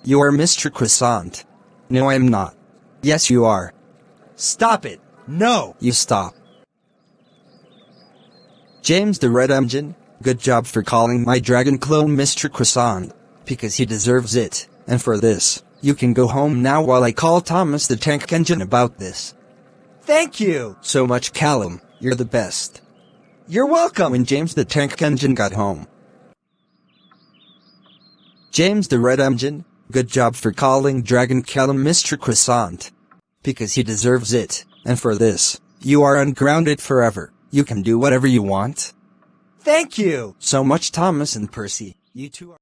You are Mr. Croissant. No, I'm not. Yes, you are. Stop it! No! You stop. James the Red Engine, good job for calling my dragon clone Mr. Croissant, because he deserves it, and for this, you can go home now while I call Thomas the Tank Engine about this. Thank you! So much, Callum, you're the best. You're welcome! When James the Tank Engine got home. James the Red Engine, good job for calling Dragon Callum Mr. Croissant, because he deserves it, and for this, you are ungrounded forever. You can do whatever you want. Thank you! So much, Thomas and Percy. You two are...